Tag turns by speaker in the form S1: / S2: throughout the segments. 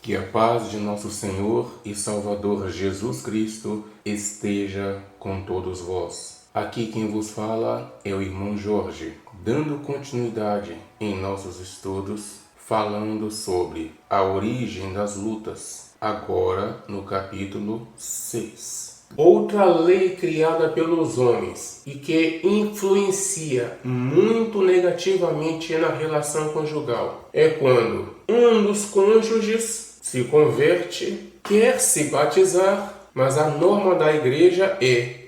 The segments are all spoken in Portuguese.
S1: Que a paz de nosso Senhor e Salvador Jesus Cristo esteja com todos vós. Aqui quem vos fala é o irmão Jorge, dando continuidade em nossos estudos, falando sobre a origem das lutas, agora no capítulo 6. Outra lei criada pelos homens e que influencia muito negativamente na relação conjugal é quando um dos cônjuges se converte, quer se batizar, mas a norma da igreja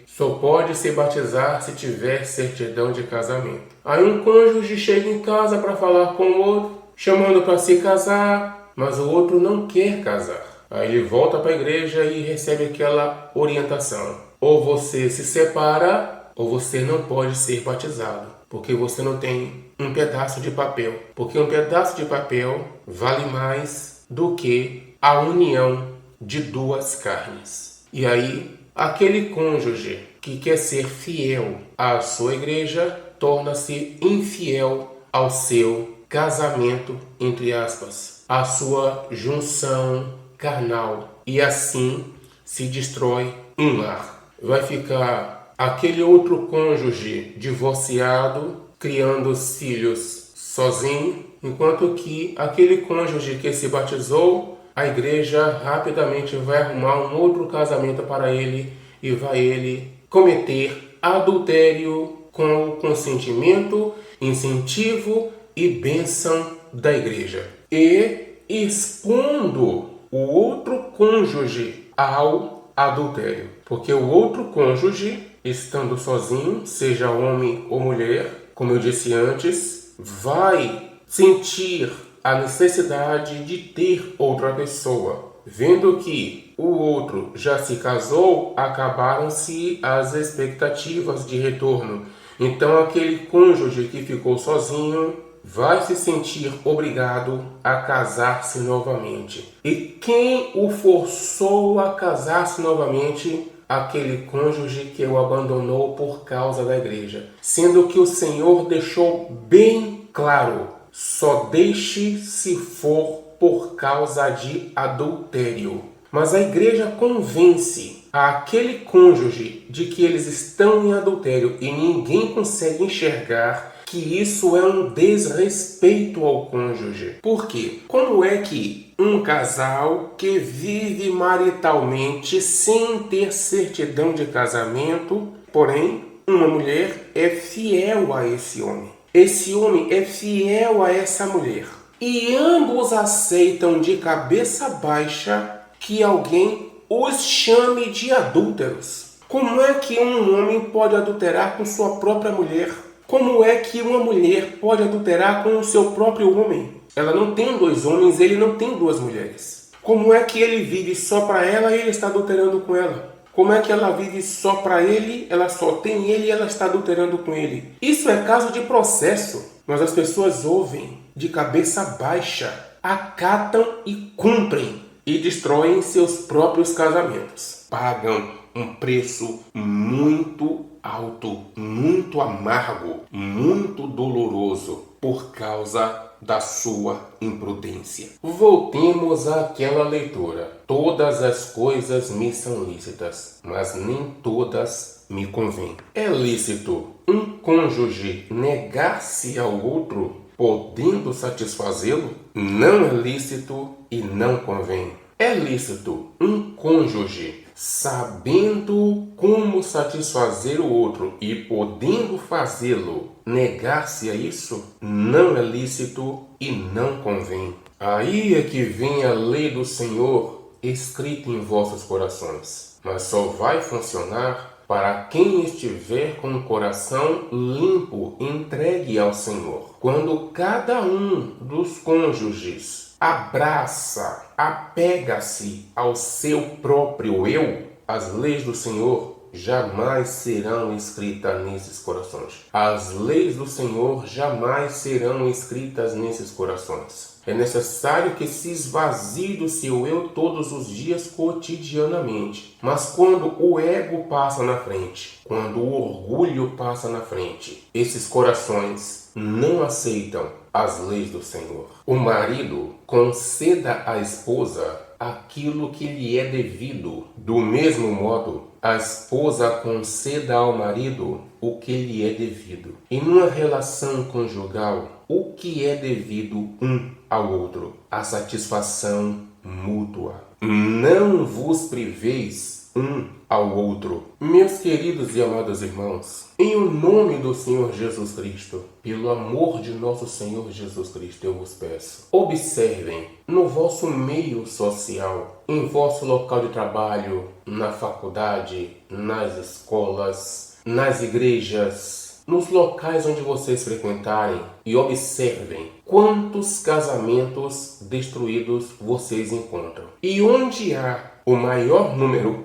S1: só pode se batizar se tiver certidão de casamento. Aí um cônjuge chega em casa para falar com o outro, chamando para se casar, mas o outro não quer casar. Aí ele volta para a igreja e recebe aquela orientação. Ou você se separa, ou você não pode ser batizado, porque você não tem um pedaço de papel. Porque um pedaço de papel vale mais do que a união de duas carnes. E aí, aquele cônjuge que quer ser fiel à sua igreja, torna-se infiel ao seu casamento, entre aspas, a sua junção carnal, e assim se destrói um lar. Vai ficar aquele outro cônjuge divorciado, criando os filhos sozinho, enquanto que aquele cônjuge que se batizou, a igreja rapidamente vai arrumar um outro casamento para ele e vai ele cometer adultério com o consentimento, incentivo e bênção da igreja. E expondo o outro cônjuge ao adultério. Porque o outro cônjuge, estando sozinho, seja homem ou mulher, como eu disse antes, vai sentir a necessidade de ter outra pessoa. Vendo que o outro já se casou, acabaram-se as expectativas de retorno. Então aquele cônjuge que ficou sozinho vai se sentir obrigado a casar-se novamente. E quem o forçou a casar-se novamente? Aquele cônjuge que o abandonou por causa da igreja. Sendo que o Senhor deixou bem claro: só deixe se for por causa de adultério. Mas a igreja convence aquele cônjuge de que eles estão em adultério e ninguém consegue enxergar que isso é um desrespeito ao cônjuge. Por quê? Como é que um casal que vive maritalmente sem ter certidão de casamento, porém uma mulher é fiel a esse homem? Esse homem é fiel a essa mulher. E ambos aceitam de cabeça baixa que alguém os chame de adúlteros. Como é que um homem pode adulterar com sua própria mulher? Como é que uma mulher pode adulterar com o seu próprio homem? Ela não tem dois homens, ele não tem duas mulheres. Como é que ele vive só para ela e ele está adulterando com ela? Como é que ela vive só para ele, ela só tem ele e ela está adulterando com ele? Isso é caso de processo, mas as pessoas ouvem de cabeça baixa, acatam e cumprem e destroem seus próprios casamentos. Pagam um preço muito alto, muito amargo, muito doloroso por causa da sua imprudência. Voltemos àquela leitura. Todas as coisas me são lícitas, mas nem todas me convêm. É lícito um cônjuge negar-se ao outro, podendo satisfazê-lo? Não é lícito e não convém. É lícito um cônjuge, sabendo como satisfazer o outro e podendo fazê-lo, negar-se a isso? Não é lícito e não convém. Aí é que vem a lei do Senhor escrita em vossos corações, mas só vai funcionar para quem estiver com o coração limpo, entregue ao Senhor. Quando cada um dos cônjuges abraça, apega-se ao seu próprio eu, as leis do Senhor jamais serão escritas nesses corações. As leis do Senhor jamais serão escritas nesses corações. É necessário que se esvazie do seu eu todos os dias cotidianamente. Mas quando o ego passa na frente, quando o orgulho passa na frente, esses corações não aceitam as leis do Senhor. O marido conceda à esposa aquilo que lhe é devido. Do mesmo modo, a esposa conceda ao marido o que lhe é devido. E numa relação conjugal, o que é devido um ao outro? A satisfação mútua. Não vos priveis um ao outro. Meus queridos e amados irmãos, em o nome do Senhor Jesus Cristo, pelo amor de nosso Senhor Jesus Cristo, eu vos peço, observem no vosso meio social, em vosso local de trabalho, na faculdade, nas escolas, nas igrejas, nos locais onde vocês frequentarem, e observem quantos casamentos destruídos vocês encontram. E onde há o maior número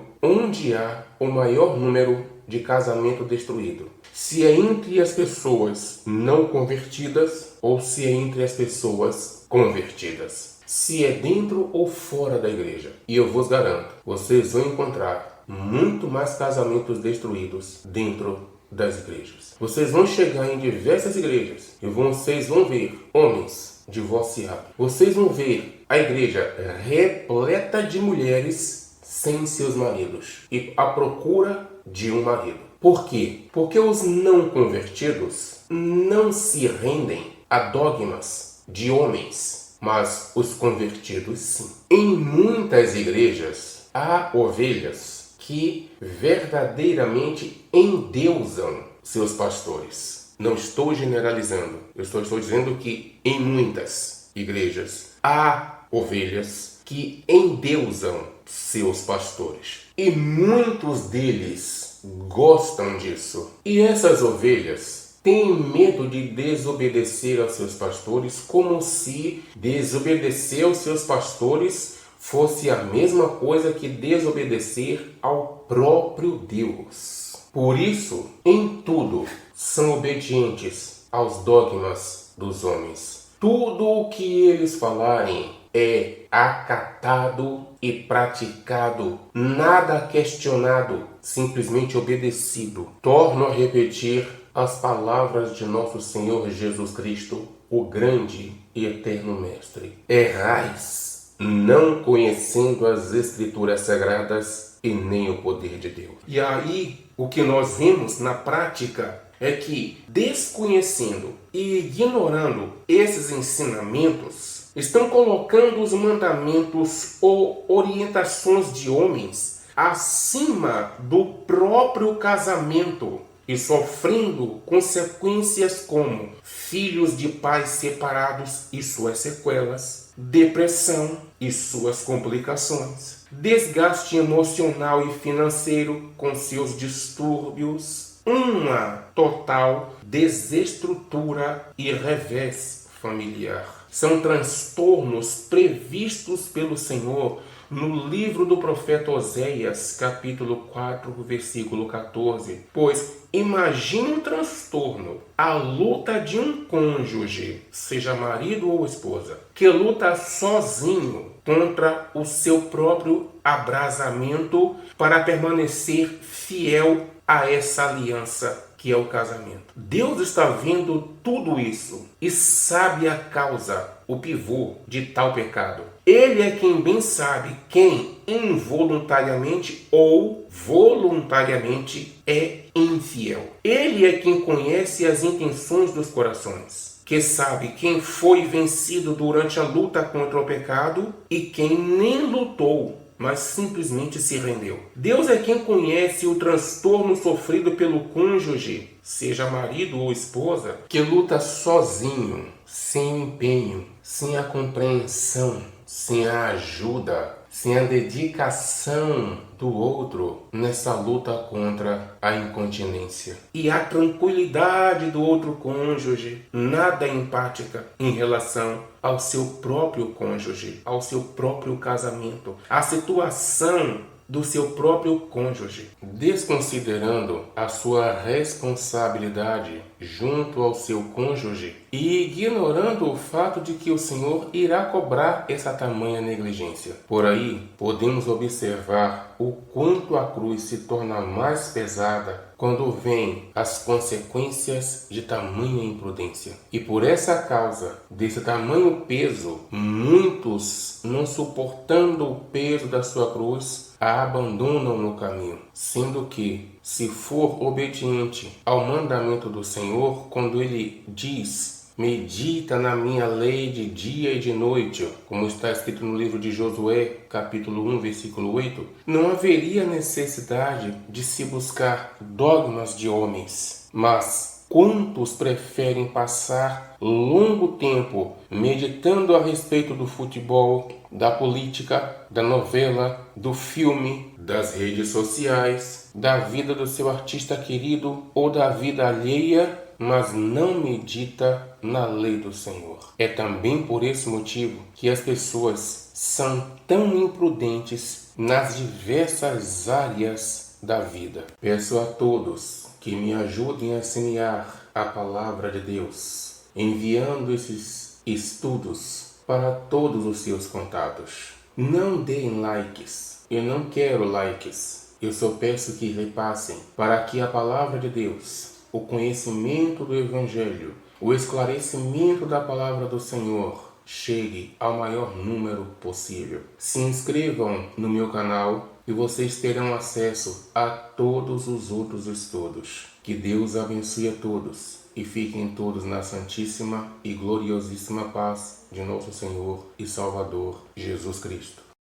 S1: de casamento destruído? Se é entre as pessoas não convertidas ou se é entre as pessoas convertidas. Se é dentro ou fora da igreja. E eu vos garanto, vocês vão encontrar muito mais casamentos destruídos dentro das igrejas. Vocês vão chegar em diversas igrejas e vocês vão ver homens divorciados. Vocês vão ver a igreja repleta de mulheres sem seus maridos e à procura de um marido. Por quê? Porque os não convertidos não se rendem a dogmas de homens, mas os convertidos sim. Em muitas igrejas há ovelhas que verdadeiramente endeusam seus pastores. Não estou generalizando, eu só estou dizendo que em muitas igrejas há ovelhas que endeusam seus pastores. E muitos deles gostam disso. E essas ovelhas têm medo de desobedecer aos seus pastores, como se desobedecer aos seus pastores fosse a mesma coisa que desobedecer ao próprio Deus. Por isso, em tudo, são obedientes aos dogmas dos homens. Tudo o que eles falarem é acatado e praticado, nada questionado, simplesmente obedecido. Torno a repetir as palavras de nosso Senhor Jesus Cristo, o grande e eterno Mestre. Errais, não conhecendo as Escrituras Sagradas e nem o poder de Deus. E aí, o que nós vemos na prática é que, desconhecendo e ignorando esses ensinamentos, estão colocando os mandamentos ou orientações de homens acima do próprio casamento e sofrendo consequências como filhos de pais separados e suas sequelas, depressão e suas complicações, desgaste emocional e financeiro com seus distúrbios, uma total desestrutura e revés familiar. São transtornos previstos pelo Senhor no livro do profeta Oséias, capítulo 4, versículo 14. Pois imagine um transtorno, a luta de um cônjuge, seja marido ou esposa, que luta sozinho contra o seu próprio abrasamento para permanecer fiel a essa aliança que é o casamento. Deus está vendo tudo isso e sabe a causa, o pivô de tal pecado. Ele é quem bem sabe quem involuntariamente ou voluntariamente é infiel. Ele é quem conhece as intenções dos corações, que sabe quem foi vencido durante a luta contra o pecado e quem nem lutou, mas simplesmente se rendeu. Deus é quem conhece o transtorno sofrido pelo cônjuge, seja marido ou esposa, que luta sozinho, sem empenho, sem a compreensão, sem a ajuda, sem a dedicação do outro nessa luta contra a incontinência. E a tranquilidade do outro cônjuge, nada empática em relação ao seu próprio cônjuge, ao seu próprio casamento. A situação do seu próprio cônjuge, desconsiderando a sua responsabilidade junto ao seu cônjuge e ignorando o fato de que o Senhor irá cobrar essa tamanha negligência. Por aí, podemos observar o quanto a cruz se torna mais pesada quando vêm as consequências de tamanha imprudência. E por essa causa, desse tamanho peso, muitos, não suportando o peso da sua cruz, a abandonam no caminho, sendo que, se for obediente ao mandamento do Senhor, quando ele diz: medita na minha lei de dia e de noite, como está escrito no livro de Josué, capítulo 1, versículo 8, não haveria necessidade de se buscar dogmas de homens, mas quantos preferem passar longo tempo meditando a respeito do futebol, da política, da novela, do filme, das redes sociais, da vida do seu artista querido ou da vida alheia, mas não medita na lei do Senhor. É também por esse motivo que as pessoas são tão imprudentes nas diversas áreas da vida. Peço a todos que me ajudem a semear a palavra de Deus, enviando esses estudos para todos os seus contatos. Não deem likes. Eu não quero likes. Eu só peço que repassem para que a palavra de Deus, o conhecimento do Evangelho, o esclarecimento da palavra do Senhor chegue ao maior número possível. Se inscrevam no meu canal e vocês terão acesso a todos os outros estudos. Que Deus abençoe a todos e fiquem todos na santíssima e gloriosíssima paz de nosso Senhor e Salvador Jesus Cristo.